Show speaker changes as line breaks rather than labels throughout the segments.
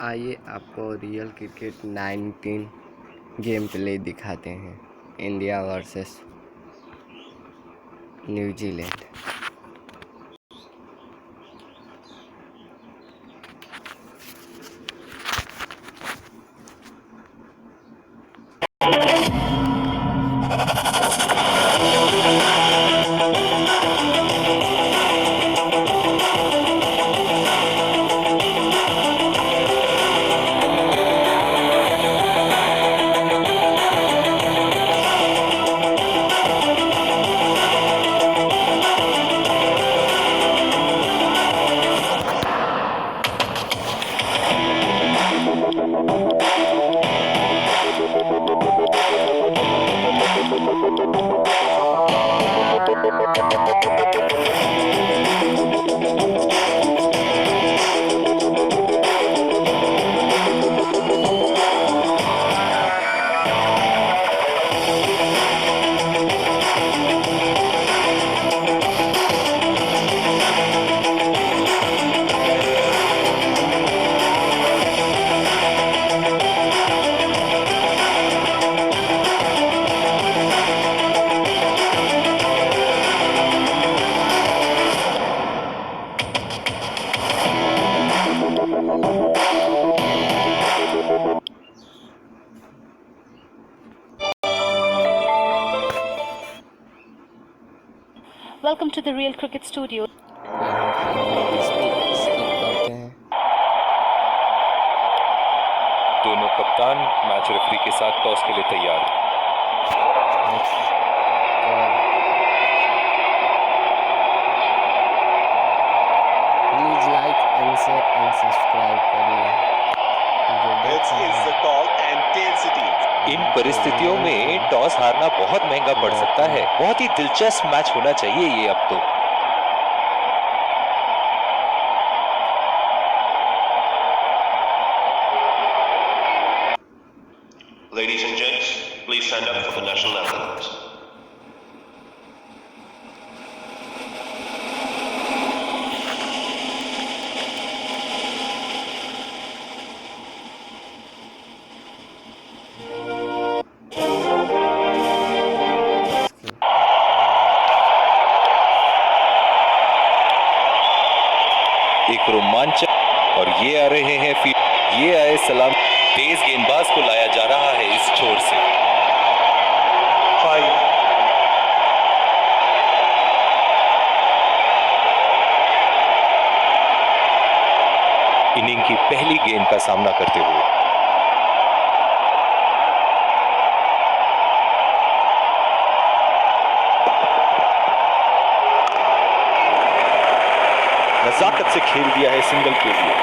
आइए आपको real cricket 19 game play दिखाते हैं। India versus New Zealand.
Welcome to the Real Cricket Studio.
दोनों कप्तान मैच रेफरी के साथ टॉस के लिए तैयार।
Please like and share and subscribe करिए।
इन परिस्थितियों में टॉस हारना बहुत महंगा पड़ सकता है। बहुत ही दिलचस्प मैच होना चाहिए ये अब तो।
Ladies and gents, please stand up for the national anthems.
एक रोमांचक और ये आ रहे हैं ये आए सलाम। तेज गेंदबाज को लाया जा रहा है इस छोर से।
5
इनिंग की पहली गेंद का सामना करते हुए नजाकत से खेल दिया है सिंगल के लिए।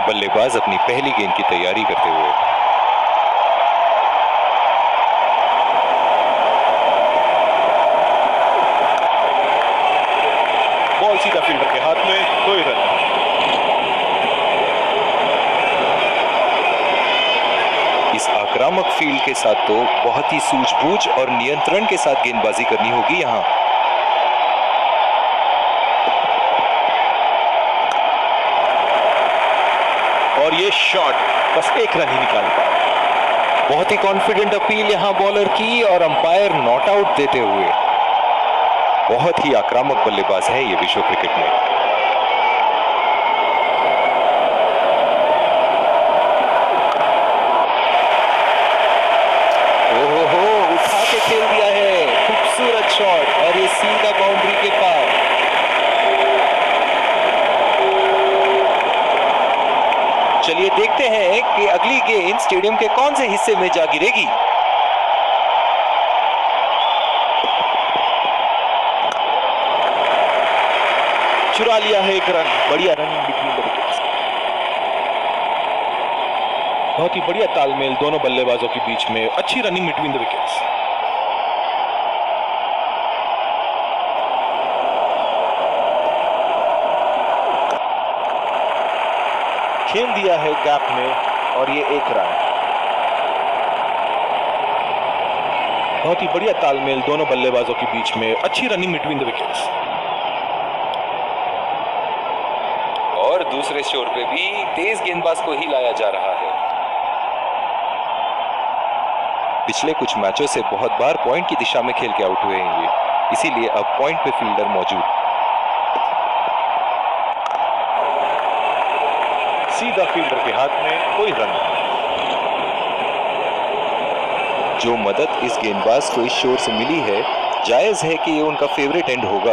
बल्लेबाज अपनी पहली गेंद की तैयारी करते हुए बॉल सीधा फील्डर के हाथ में, कोई रन। इस आक्रामक फील्ड के साथ तो बहुत ही सूझबूझ और नियंत्रण के साथ गेंदबाजी करनी होगी यहां। और ये शॉट बस एक रन ही निकाल पाया। बहुत ही कॉन्फिडेंट अपील यहां बॉलर की और अंपायर नॉट आउट देते हुए। बहुत ही आक्रामक बल्लेबाज है ये विश्व क्रिकेट में। ओहो, उठा के खेल दिया है। खूबसूरत शॉट और ये सीधा बाउंड्री के पार। चलिए देखते हैं कि अगली गेंद स्टेडियम के कौन से हिस्से में जा गिरेगी। चुरा लिया है एक रन। बढ़िया रनिंग बिटवीन द विकेट्स। बहुत ही बढ़िया तालमेल दोनों बल्लेबाजों के बीच में। अच्छी रनिंग बिटवीन द विकेट्स। खेल दिया है गैप में और ये एक रन। बहुत ही बढ़िया तालमेल दोनों बल्लेबाजों के बीच में, अच्छी रनिंग बिटवीन द विकेट्स। और दूसरे छोर पे भी तेज गेंदबाज को ही लाया जा रहा है। पिछले कुछ मैचों से बहुत बार पॉइंट की दिशा में खेल के आउट हुए हैं ये, इसीलिए अब पॉइंट पे फील्डर मौजूद। सीधा फील्डर के हाथ में, कोई रन नहीं। जो मदद इस गेंदबाज को इस शोर से मिली है, जायज है कि ये उनका फेवरेट एंड होगा।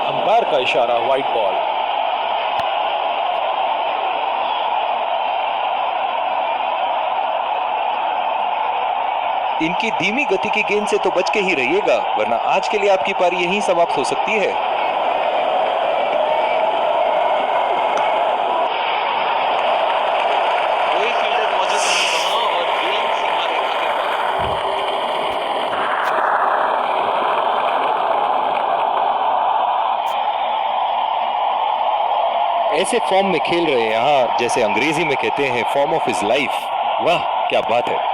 अंपायर का इशारा, वाइड बॉल। इनकी धीमी गति की गेंद से तो बच के ही रहिएगा, वरना आज के लिए आपकी पारी यहीं समाप्त हो सकती है। कोई फील्डर मौजूद नहीं वहां और गेंद सीमा रेखा के पार। ऐसे फॉर्म में खेल रहे हैं यहाँ, जैसे अंग्रेजी में कहते हैं फॉर्म ऑफ हिज लाइफ। वाह क्या बात है।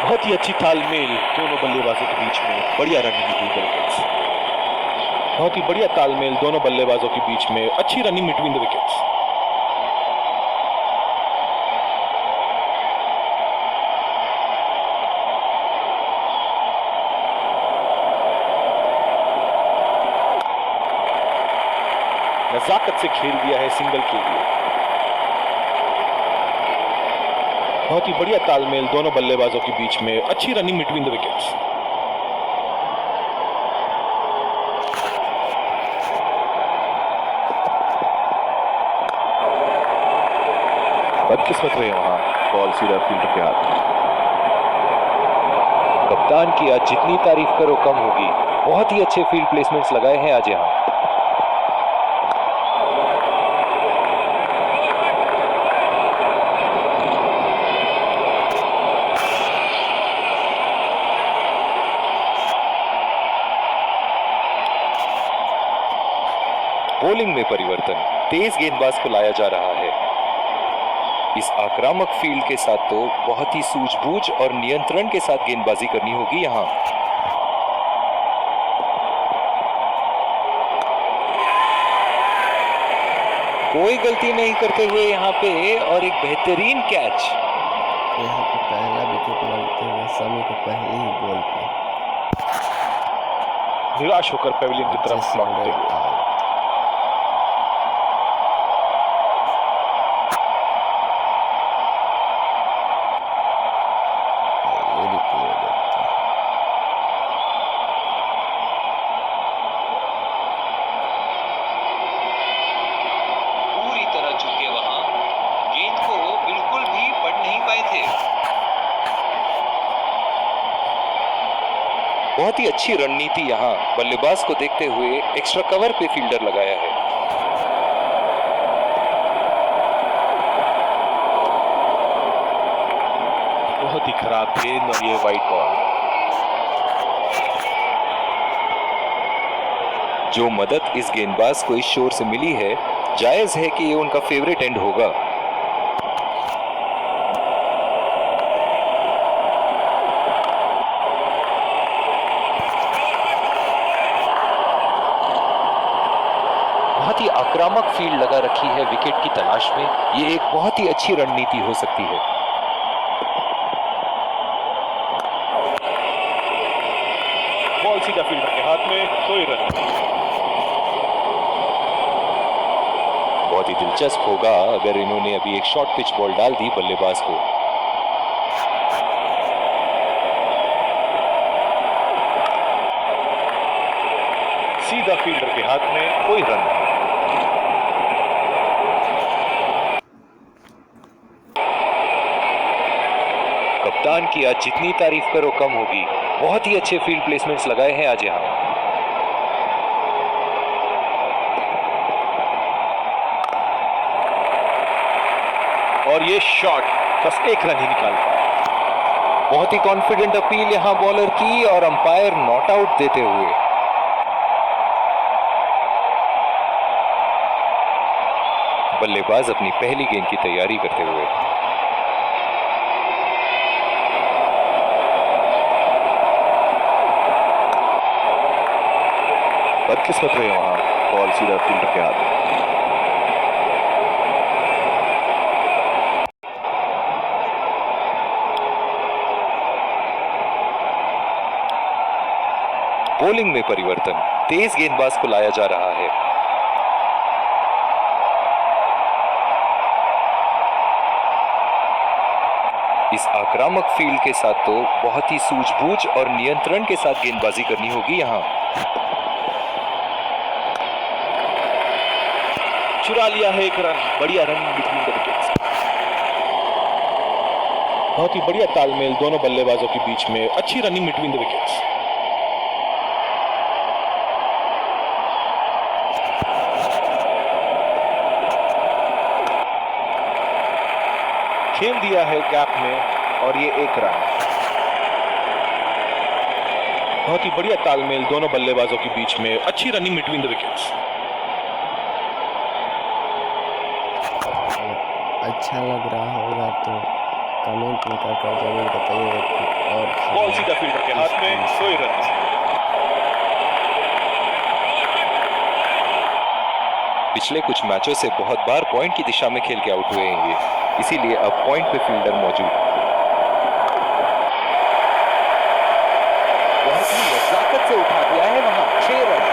बहुत ही अच्छी तालमेल दोनों बल्लेबाजों के बीच में, बढ़िया रनिंग बिटवीन द विकेट्स। बहुत ही बढ़िया तालमेल दोनों बल्लेबाजों के बीच में, अच्छी रनिंग बिटवीन द विकेट्स। नजाकत से खेल दिया है सिंगल के लिए। बहुत ही बढ़िया तालमेल दोनों बल्लेबाजों के बीच में, अच्छी रनिंग बिटवीन द विकेट्स। बदकिस्मत रहे वहां, बॉल सीधा फील्डर के हाथ में। कप्तान की आज जितनी तारीफ करो कम होगी, बहुत ही अच्छे फील्ड प्लेसमेंट्स लगाए हैं आज यहां। बॉलिंग में परिवर्तन, तेज गेंदबाज को लाया जा रहा है। इस आक्रामक फील्ड के साथ तो बहुत ही सूझबूझ और नियंत्रण के साथ गेंदबाजी करनी होगी यहां। कोई गलती नहीं करते हुए यहां पे, और एक बेहतरीन कैच।
यहाँ पे पहला विकेट मिलते हुए समी को पहले ही बॉल पे
निराश होकर पेविलियन की तरफ लौटते हुए। पूरी तरह झुके वहां, गेंद को बिल्कुल भी पढ़ नहीं पाए थे। बहुत ही अच्छी रणनीति यहां, बल्लेबाज को देखते हुए एक्स्ट्रा कवर पे फील्डर लगाया है। बहुत ही खराब गेंद और ये वाइड बॉल। जो मदद इस गेंदबाज को इस शोर से मिली है, जायज है कि ये उनका फेवरेट एंड होगा। बहुत ही आक्रामक फील्ड लगा रखी है विकेट की तलाश में, ये एक बहुत ही अच्छी रणनीति हो सकती है। बॉल सीधा फील्डर के हाथ में, कोई रन नहीं। बहुत ही दिलचस्प होगा अगर इन्होंने अभी एक शॉर्ट पिच बॉल डाल दी बल्लेबाज को। सीधा फील्डर के हाथ में, कोई रन नहीं। कप्तान की आज जितनी तारीफ करो कम होगी, बहुत ही अच्छे फील्ड प्लेसमेंट्स लगाए हैं आज यहां। और ये शॉट बस एक रन ही निकाल पाया। बहुत ही कॉन्फिडेंट अपील यहां बॉलर की, और अंपायर नॉट आउट देते हुए। बल्लेबाज अपनी पहली गेंद की तैयारी करते हुए।
बदकिस्मत रहे वहां, बॉल सीधा फील्डर के हाथ में।
बॉलिंग में परिवर्तन, तेज गेंदबाज को लाया जा रहा है। इस आक्रामक फील्ड के साथ तो बहुत ही सूझबूझ और नियंत्रण के साथ गेंदबाजी करनी होगी यहां।
चुरा लिया है एक रन, बढ़िया रन बिटवीन द विकेट्स। बहुत ही बढ़िया तालमेल दोनों बल्लेबाजों के बीच में, अच्छी रनिंग बिटवीन द विकेट्स। खेल दिया है गैप में और ये एक रन। बहुत ही बढ़िया तालमेल दोनों बल्लेबाजों के बीच में, अच्छी रनिंग बिटवीन द विकेट्स।
अच्छा लग रहा होगा तो कमेंट में कर जरूर बताइए। और
बॉल सीधा फील्डर के हाथ में, कोई रन नहीं।
पिछले कुछ मैचों से बहुत बार पॉइंट की दिशा में खेल के आउट हुए हैं ये, इसीलिए अब पॉइंट पे फील्डर मौजूद। बहुत ही नजाकत से उठा दिया है वहां, 6 रन।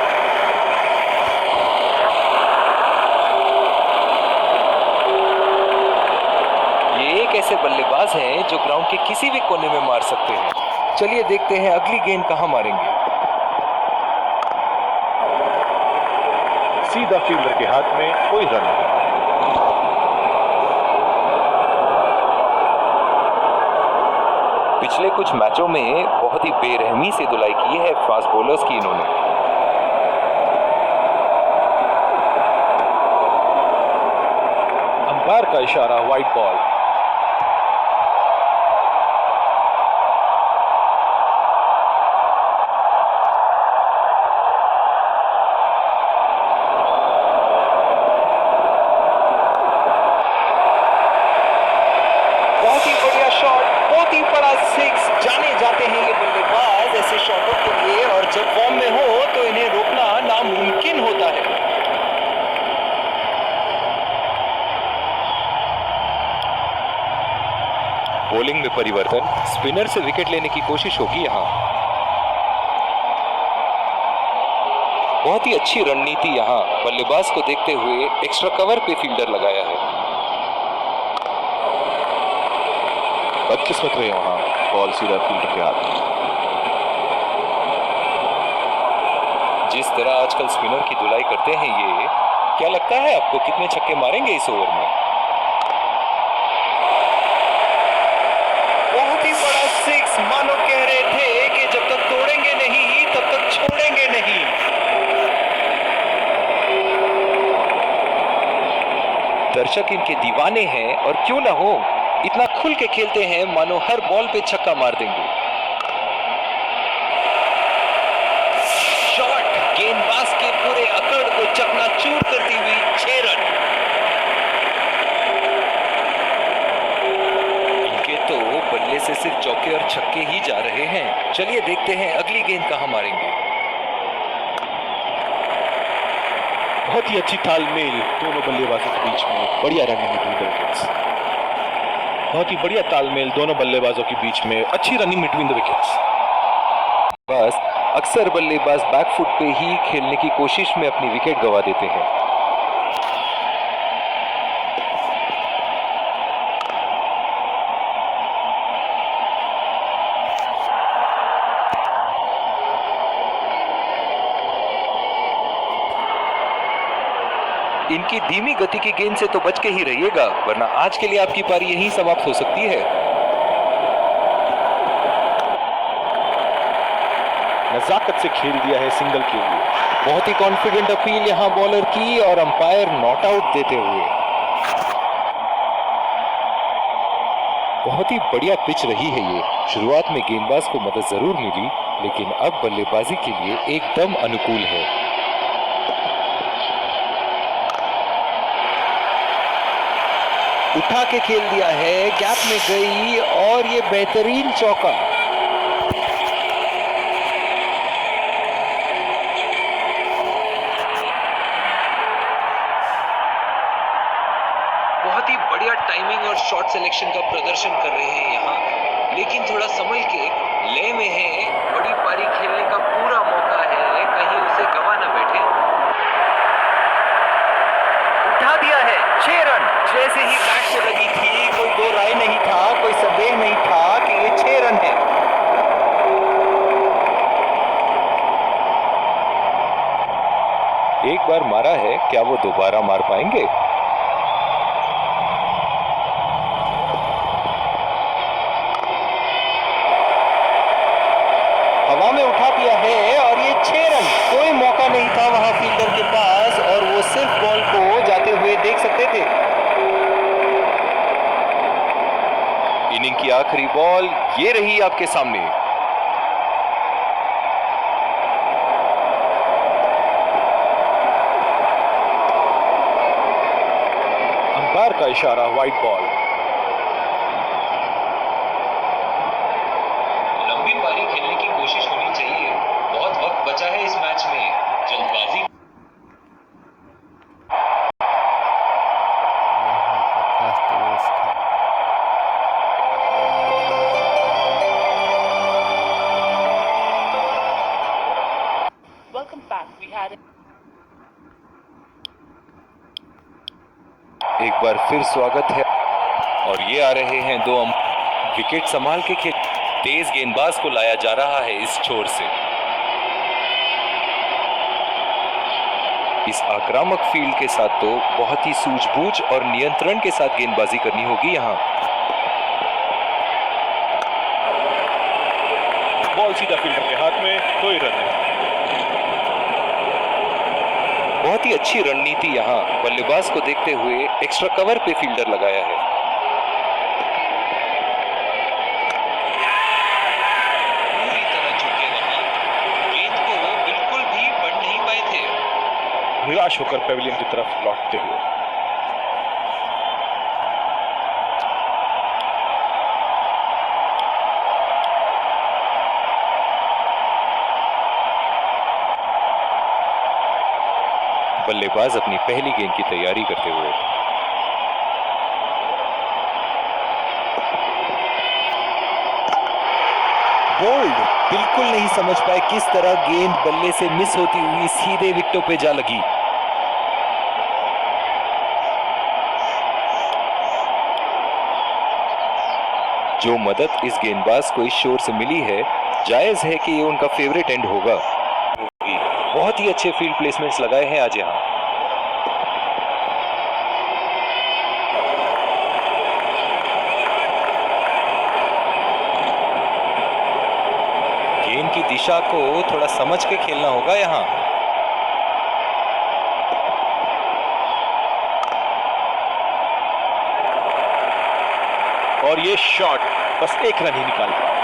ये एक ऐसे बल्लेबाज हैं जो ग्राउंड के किसी भी कोने में मार सकते हैं। चलिए देखते हैं अगली गेंद कहां मारेंगे।
सीधा फील्डर के हाथ में, कोई रन नहीं।
पिछले कुछ मैचों में बहुत ही बेरहमी से धुलाई की है फास्ट बॉलर्स की इन्होंने।
अंपायर का इशारा, वाइड बॉल।
बहुत ही बढ़िया शॉट, बहुत ही बड़ा 6। जाने जाते हैं ये बल्लेबाज ऐसे शॉटों के लिए, और जब फॉर्म में हो तो इन्हें रोकना नामुमकिन होता है। बॉलिंग में परिवर्तन, स्पिनर से विकेट लेने की कोशिश होगी यहां। बहुत ही अच्छी रणनीति यहां, बल्लेबाज को देखते हुए एक्स्ट्रा कवर पे फील्डर लगाया है।
बदकिस्मत रहे वहां, बॉल सीधा फील्डर के हाथ में।
जिस तरह आजकल स्पिनर की धुलाई करते हैं ये, क्या लगता है आपको कितने छक्के मारेंगे इस ओवर में? बहुत ही बड़ा 6, मानो कह रहे थे कि जब तक तोड़ेंगे नहीं तब तक छोड़ेंगे नहीं। दर्शक इनके दीवाने हैं, और क्यों ना हो, इतना खुल के खेलते हैं मानो हर बॉल पे छक्का मार देंगे। शॉट, गेंदबाज के पूरे अकड़ को चकनाचूर करती हुई 6 रन। इनके तो बल्ले से सिर्फ चौके और छक्के ही जा रहे हैं। चलिए देखते हैं अगली गेंद कहां मारेंगे।
बहुत ही अच्छी तालमेल दोनों बल्लेबाजों के बीच में, बढ़िया रनिंग बिटवीन द विकेट्स। बहुत ही बढ़िया तालमेल दोनों बल्लेबाजों के बीच में, अच्छी रनिंग बिटवीन द विकेट्स।
बस अक्सर बल्लेबाज बैकफुट पे ही खेलने की कोशिश में अपनी विकेट गंवा देते हैं। इनकी धीमी गति की गेंद से तो बच के ही रहिएगा, वरना आज के लिए आपकी पारी यहीं समाप्त हो सकती है।
नजाकत से खेल दिया है सिंगल के लिए।
बहुत ही कॉन्फिडेंट अपील यहां बॉलर की, और अंपायर नॉट आउट देते हुए। बहुत ही बढ़िया पिच रही है ये। शुरुआत में गेंदबाज को मदद जरूर मिली, लेकिन अब बल्लेबाजी के लिए एकदम अनुकूल है। उठा के खेल दिया है, गैप में गई और ये बेहतरीन चौका। बहुत ही बढ़िया टाइमिंग और शॉट सिलेक्शन का प्रदर्शन कर रहे हैं यहाँ, लेकिन थोड़ा संभल के ले में है। बड़ी पारी खेलने का पूरा मौका है, कहीं उसे गवा ना बैठे। उठा दिया है, 6 रन। जैसे ही बैट से लगी थी, कोई दो राय नहीं था, कोई संदेह नहीं था कि ये 6 रन है। एक बार मारा है, क्या वो दोबारा मार पाएंगे? हवा में उठा दिया है और ये 6 रन। कोई मौका नहीं था वहां फील्डर के पास और वो सिर्फ बॉल को जाते हुए देख सकते थे। इनिंग की आखिरी बॉल ये रही आपके सामने। अंपायर का इशारा, वाइड बॉल। लंबी पारी खेलने की कोशिश होनी चाहिए, बहुत वक्त बचा है इस मैच में। जल्दबाजी
फास्ट इनिंग्स था।
Welcome back. We had
एक बार फिर स्वागत है और ये आ रहे हैं 2 विकेट संभाल के खेल। तेज गेंदबाज को लाया जा रहा है इस छोर से। इस आक्रामक फील्ड के साथ तो बहुत ही सूझबूझ और नियंत्रण के साथ गेंदबाजी करनी होगी यहाँ।
बॉल सीधा फील्डर के हाथ में, कोई रन नहीं।
बहुत ही अच्छी रणनीति यहाँ बल्लेबाज को देखते हुए एक्स्ट्रा कवर पे फील्डर लगाया है। पूरी तरह झुके वहां, गेंद को वो बिल्कुल भी पढ़ नहीं पाए थे।
निराश होकर पेविलियन की तरफ लौटते हुए।
बल्लेबाज अपनी पहली गेंद की तैयारी करते हुए। बोल्ड बिल्कुल नहीं समझ पाए किस तरह गेंद बल्ले से मिस होती हुई सीधे विकेटों पे जा लगी। जो मदद इस गेंदबाज को इस शोर से मिली है, जायज है कि ये उनका फेवरेट एंड होगा। बहुत ही अच्छे फील्ड प्लेसमेंट्स लगाए हैं आज यहाँ। गेंद की दिशा को थोड़ा समझ के खेलना होगा यहाँ।
और ये शॉट बस 1 रन ही निकाल पाया।